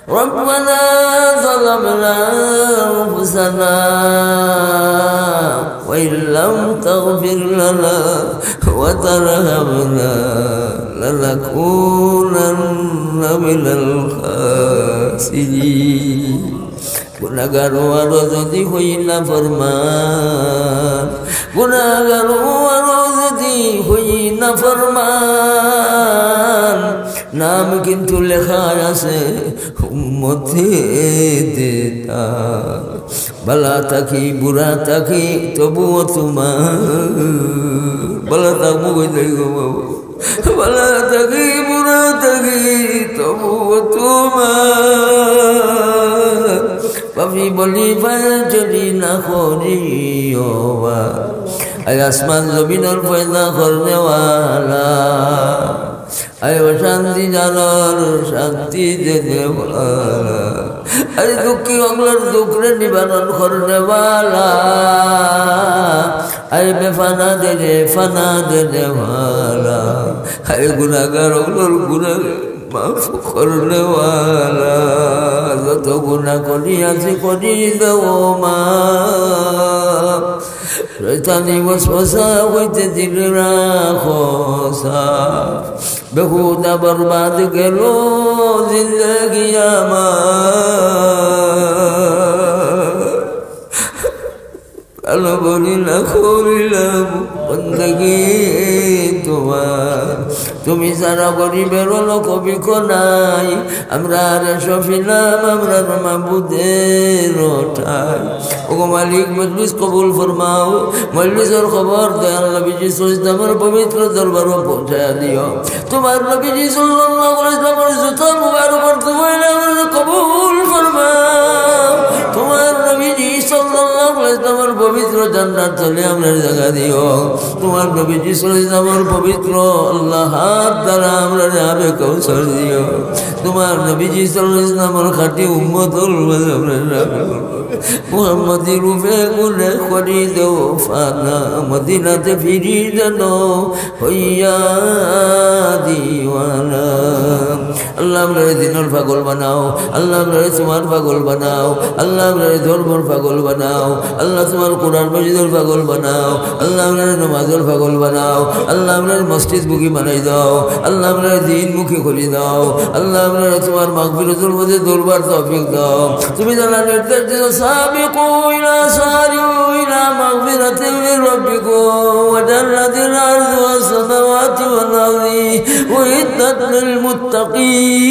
ربنا ظلمنا أنفسنا وإن لم تغفر لنا وترحمنا لنكونن من الخاسرين গুনাহগার ওয়ারো যদি হই না ফরমান গুনাহগার ওয়ারো যদি হই না ফরমান নাম কিন্তু লেখা আছে উম্মতে দেতা বালা থাকি বুড়া থাকি তবুও তোমার বালা থাকবো কই গো বালা থাকি বুড়া থাকি তবুও তোমার পাপি বলি যদি না করিও আয় আসমান জমিনের পয়দা করনেওয়ালা আয় শান্তি জানার শান্তি দেনেওয়ালা আরে দুঃখী অগলার দুঃখরে নিবারণ করনেওয়ালা আয় বেফানা ফানা দেনেওয়ালা আয় গুনাহগার অগলার গুনাহ মাফ করনেওয়ালা যত গুনাহ করিয়াছি করি দেও মা শয়তানি ওয়াসওয়াসা হইতে দিল রাখো সাফ বেহুদা বরবাদ গেল জিন্দগি আমার আলো বলিলা করিলাম বন্দগি তোমার তুমি সারা গরিবের লোক বিক নাই আমরা রে সফিলাম আমরা মাহবুদের ঠাই ওগো মালিক মজলিস কবুল ফরমাও মজলিসের খবর দয়াল নবীজি সাল্লাল্লাহু আলাইহি পবিত্র দরবার পৌঁছায়া দিও তোমার নবীজি সাল্লাল্লাহু আলাইহি ওয়াসাল্লামের জুতা মুবারক তোমায় কবুল ফরমাও তোমার নবীজি সাল্লাল্লাহু আলাইহি ওয়াসাল্লামের পবিত্র জান্নাত চলে আমরা জায়গা দিও তোমার নবীজি সাল্লাল্লাহু আলাইহি ওয়াসাল্লামের পবিত্র আল্লাহ হাত দ্বারা আমরা আবে কৌশল দিও তোমার নবীজি সাল্লাল্লাহু আলাইহি ওয়াসাল্লামের খাঁটি উম্মতুল মুহাম্মদি রূপে গুনে করি দেও ফানা মদিনাতে ফিরি যেন হইয়া দিওয়ানা আল্লাহ আমরা দিনের পাগল বানাও আল্লাহ আমরা তোমার পাগল বানাও আল্লাহ আমরা ধর্মর পাগল বানাও আল্লাহ তোমার কোরআন মজিদের পাগল বানাও আল্লাহ আমরা নামাজের পাগল বানাও আল্লাহ আমরা মসজিদ মুখী বানাই দাও আল্লাহ আমরা দিন মুখী করে দাও আল্লাহ আমরা তোমার মাগফিরাতের মধ্যে দরবার তৌফিক দাও তুমি জানা নির্দেশ দিও সাবিকু ইলা সারিউ ইলা মাগফিরাতিন মির রাব্বিকুম ওয়া জান্নাতিন আরদুহা আস-সামাওয়াতু ওয়াল আরদি উইদ্দাত লিল মুত্তাকিন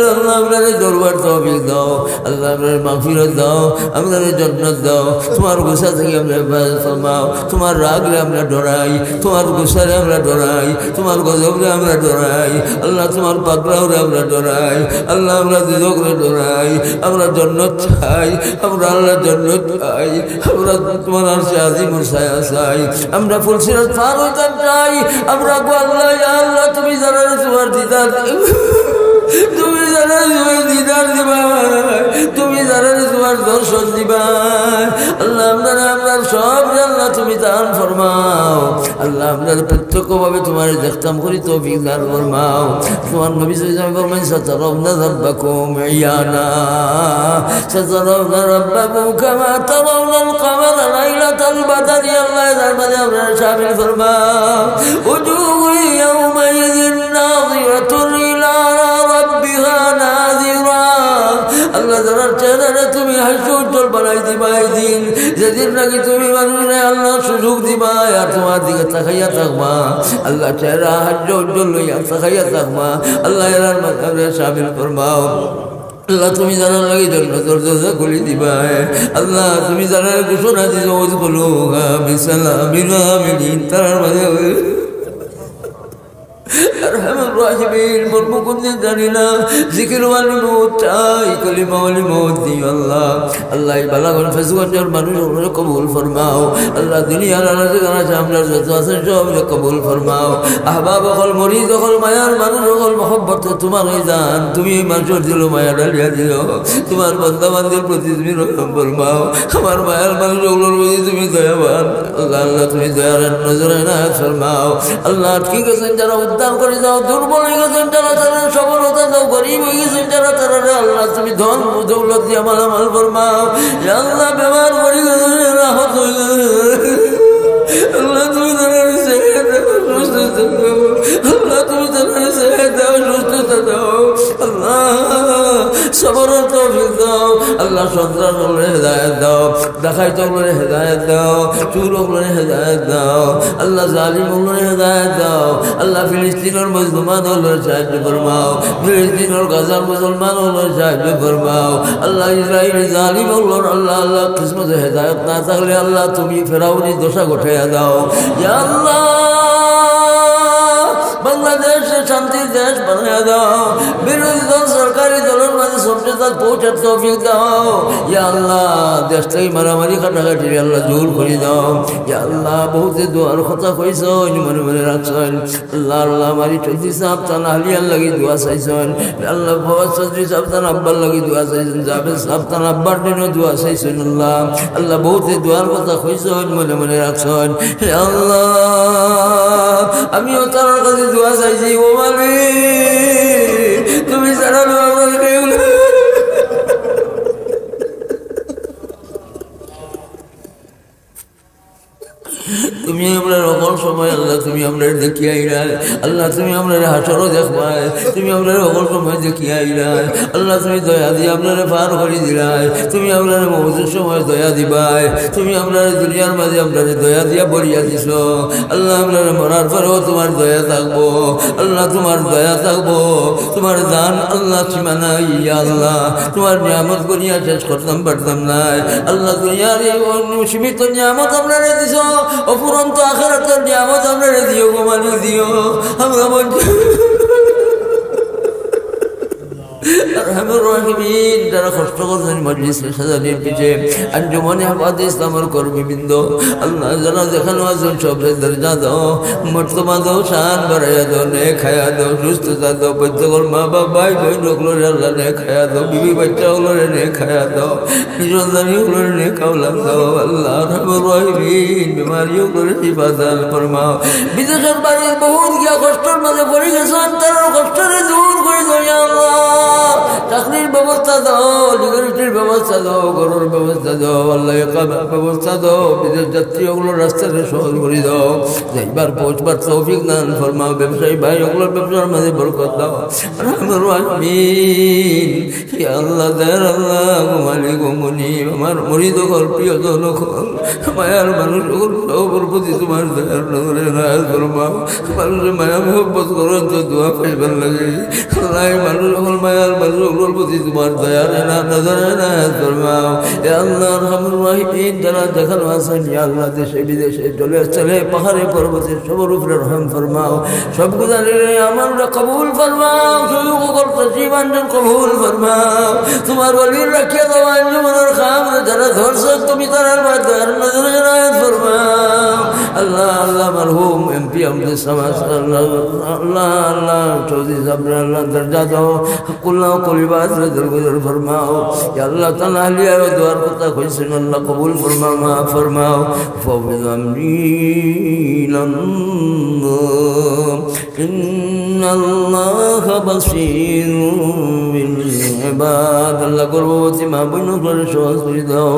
আল্লাহ আপনাদের দরবার তৌফিক দাও আল্লাহ আপনার মাগফিরাত দাও আপনাদের জান্নাত দাও তোমার গুসা থেকে আমরা হেফাজত ফরমাও তোমার রাগরে আমরা ডরাই তোমার গুসারে আমরা ডরাই তোমার গজবরে আমরা ডরাই আল্লাহ তোমার পাকড়াওরে আমরা ডরাই আল্লাহ আমরা দুজকরে ডরাই আমরা জান্নাত চাই আমরা আল্লাহ জান্নাত চাই আমরা তোমার আরশে আজিমের ছায়া চাই আমরা ফুলসিরাত পার হইতে চাই আমরা গো আল্লাহ ইয়া আল্লাহ তুমি জানো তোমার দিদার তুমি জানো তোমার দিদার দিবা তুমি জানো তোমার দর্শন দিবা আল্লাহ আমরা সব আল্লাহ তুমি দান ফরমাও আল্লাহ আমরা প্রত্যক্ষভাবে তোমার দেখতাম করি তৌফিক দান ফরমাও তোমার নবী সাল্লাল্লাহু আলাইহি ওয়াসাল্লাম সাতারাউনা রাব্বাকুম ইয়ানা সাতারাউনা রাব্বাকুম কামা তারাউনাল কামারা লাইলাতাল বাদরি আল্লাহ দরবারে আমরা শামিল ফরমাও উজুহু ইয়াউমাইযিন নাযিরাতুন ইলা রাব্বিহা নাযিরা আল্লাহ যারা চেহারা তুমি হাসি উজ্জ্বল বানাই দিবা এই দিন যেদিন নাকি তুমি মানুষের আল্লাহ সুযোগ দিবা আর তোমার দিকে তাকাইয়া থাকবা আল্লাহ চেহারা হাসি উজ্জ্বল লইয়া তাকাইয়া থাকবা আল্লাহ এরার মাধ্যমে শামিল করবাও আল্লাহ তুমি জানার লাগে জন্নতর দরজা খুলে দিবা আল্লাহ তুমি জানার ঘোষণা দিছো ওয়াজকুলুহা বিসালামিন আমিন তার মাঝে আরহামুর রাহিমিন মুরমুকুদ্দিন জানিনা জিকির ওয়ালি মউত চাই কলিমা ওয়ালি মউত দিও আল্লাহ আল্লাহ বালাগন ফেসগঞ্জের মানুষ কবুল ফরমাও আল্লাহ দুনিয়ার আলাদা জানা আমরা যত আছে সব কবুল ফরমাও আহবাব হল মরিদ হল মায়ার মানুষ হল মহব্বত তোমার হয়ে যান তুমি মানুষের দিল মায়া ডালিয়া দিও তোমার বান্দা বান্দির প্রতি তুমি রহম ফরমাও আমার মায়ার মানুষ ওগুলোর প্রতি তুমি দয়াবান আল্লাহ আল্লাহ তুমি দয়ার নজরে না ফরমাও আল্লাহ ঠিক আছেন যারা উদ্ধার করে দাও। দুর্বল হয়ে গেছেন যারা তারা সফলতা দাও। গরিব হয়ে গেছেন যারা তারা আল্লাহ তুমি ধন দৌলত দিয়ে মালামাল ফরমাও। আল্লাহ ব্যবহার করে গেছেন রাহত হয়ে গেছে আল্লাহ তুমি তারা সুস্থতা দাও। আল্লাহ তুমি তারা দাও সুস্থতা দাও। আল্লাহ সবরের তৌফিক দাও। আল্লাহ সন্তান হলে হেদায়েত দাও। ডাকাইত হলে হেদায়েত দাও। চুর হলে হেদায়েত দাও। আল্লাহ জালিম হলে হেদায়েত দাও। আল্লাহ ফিলিস্তিনের মুসলমান হলে সাহায্য ফরমাও। ফিলিস্তিনের গাজার মুসলমান হলে সাহায্য ফরমাও। আল্লাহ ইসরায়েলি জালিম হল আল্লাহ আল্লাহ কিসমতে হেদায়েত না থাকলে আল্লাহ তুমি ফেরাউনি দশা ঘটাইয়া দাও। ইয়া আল্লাহ বাংলাদেশে শান্তির দেশ বানাইয়া দাও। বিরোধী দল সরকারি দলের মাঝে সভ্যতা পৌঁছার তৌফিক দাও। ইয়া আল্লাহ দেশ থেকে মারামারি কাটাকাটি আল্লাহ দূর করে দাও। ইয়া আল্লাহ বহুতে দোয়ার কথা কইছ মনে মনে রাখছেন। আল্লাহ আল্লাহ মারি চৌধুরী সাহেব তান আলিয়ার লাগি দোয়া চাইছেন। আল্লাহ ফওয়াজ চৌধুরী সাহেব তান আব্বার লাগি দোয়া চাইছেন। জাভেদ সাহেব তান আব্বার দিনও দোয়া চাইছেন। আল্লাহ আল্লাহ বহুতে দোয়ার কথা কইছ মনে মনে রাখছেন। হে আল্লাহ আমিও তার কাছে দোয়া চাইছি। ও মালিক তুমি যারা তুমি আমরা সকল সময় আল্লাহ তুমি আমরা দেখিয়াইরা। আল্লাহ তুমি আমরা হাসরও দেখবাই। তুমি আমরা সকল সময় দেখিয়াইরা। আল্লাহ তুমি দয়া দিয়ে আপনারা পার করে দিলাই। তুমি আপনার মৌজুর সময় দয়া দিবাই। তুমি আপনার দুনিয়ার মাঝে আপনার দয়া দিয়া বলিয়া দিছ। আল্লাহ আপনার মরার পরেও তোমার দয়া থাকবো। আল্লাহ তোমার দয়া থাকবো। তোমার দান আল্লাহ সীমানা ইয়া আল্লাহ তোমার নিয়ামত করিয়া শেষ করতাম পারতাম নাই। আল্লাহ দুনিয়ার এই সীমিত নিয়ামত আপনারা দিছ। অপুরন্ত আখিরাতের নিয়ামত আপনারা দিও গো মালিক দিও। আমরা বলছি আরহামুর রাহিমিন যারা কষ্ট করছেন মজলিসে সাজানির পিছে আঞ্জুমানে হাফাজে ইসলামের কর্মীবৃন্দ আল্লাহ যারা যেখানে আছেন সবের দরজা দাও, মর্তবা দাও, শান বাড়াইয়া দাও, নেক খায়া দাও, সুস্থতা দাও। প্রত্যেকের মা বাপ ভাই বোন হগুলোরে আল্লাহ নেক খায়া দাও। বিবি বাচ্চা হগুলোরে নেক খায়া দাও। নিরঞ্জানি হগুলোরে নেক খাওয়ালাম দাও। আল্লাহ আরহামুর রাহিমিন বিমারি হগুলোরে শিফা দান ফরমাও। বিদেশের বাড়ির বহুত গিয়া কষ্টের মাঝে পড়ে গেছেন তারা কষ্টরে দূর করে দাও ইয়া আল্লাহ। চাকরির ব্যবস্থা দাও, সিকিউরিটির ব্যবস্থা দাও, ঘরের ব্যবস্থা দাও, আল্লাহ একামের ব্যবস্থা দাও। বিদেশ যাত্রী ওগুলোর রাস্তাতে সহজ করে দাও। যাইবার পৌঁছবার তৌফিক দান ফরমাও। ব্যবসায়ী ভাই ওগুলোর ব্যবসার মাঝে বরকত দাও। আরহামুর রাহিমিন ইয়া আল্লাহ দয়ার আল্লাহ মালিক ও মুনিব আমার মুরিদ হল প্রিয়জন হল মায়ার মানুষ হল সবার প্রতি তোমার দয়ার নজরে নায়াত ফরমাও। মানুষের মায়া মোহব্বত করেন তো দোয়া পাইবার লাগে। আল্লাহ মানুষ হল মায়ার মানুষ হল প্রতি তোমার দয়ার নজরে নায়াত ফরমাও। ইয়া আল্লাহ আরহামুর রাহিমিন যারা দেখানো আছেন ইয়া আল্লাহ দেশে বিদেশে জলে স্থলে পাহাড়ে পর্বতে সবার উপরে রহম ফরমাও। সব গুজারে আমরা কবুল ফরমাও। সুযোগ করতে জীবন কবুল ফরমাও। তোমার ওলির রাখিয়া দেওয়া জীবনের খাম যারা ধরছ তুমি তারা দয়ার নজরে নায়াত ফরমাও। আল্লাহ আল্লাহ মরহুম এমপি আমাদের সমাজ আল্লাহ আল্লাহ আল্লাহ চৌধুরী সাহেব আল্লাহ দরজা দাও। কুল্লাহ কলিবাত দরগুজর ফরমাও। ইয়া আল্লাহ তাআলা আলিয়া দোয়ার কথা কইছেন আল্লাহ কবুল ফরমাও মাফ ফরমাও। ফাওয়াজ আমরি ইলাল্লাহ ইন্নাল্লাহা বাসীরুম বিল ইবাদ। আল্লাহ গর্ভবতী মা বোনগুলোরে সহজ করে দাও।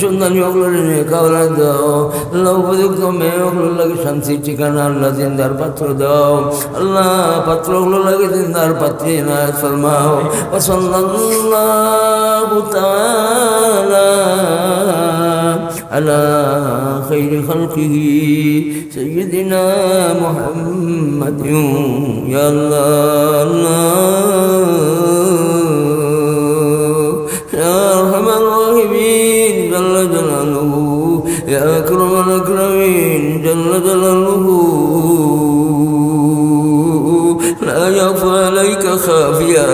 সন্তানী ওগুলোরে নেক আওলাদ দাও। আল্লাহ উপযুক্ত মেয়ে ওগুলোর লাগে শান্তির ঠিকানা আল্লাহ জিন্দার পাত্র দাও। আল্লাহ পাত্র ওগুলো লাগে জিন্দার পাত্রী নায়াত ফরমাও। ওয়া সাল্লাল্লাহু তাআলা আলা খাইরি খালকিহি সাইয়্যিদিনা মুহাম্মাদিন ইয়া আল্লাহ ইয়া আরহামার রাহিমিন জাল্লা জালালুহু ইয়া আকরামাল আকরামিন জাল্লা জালালুহু لا يخفى عليك خافيا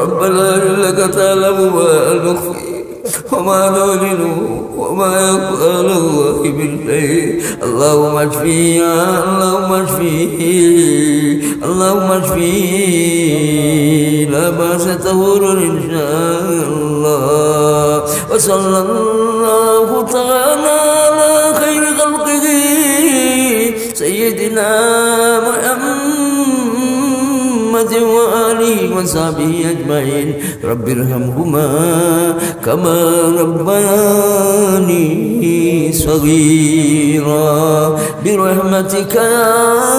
ربنا إنك تعلم ما نخفي وما نعلن وما يخفى على الله من شيء. اللهم اشفيه اللهم اشفيه اللهم اشفيه لا بأس طهور إن شاء الله. وصلى الله تعالى على خير خلقه سيدنا محمد محمد وآله وصحبه أجمعين رب ارحمهما كما ربياني صغيرا برحمتك يا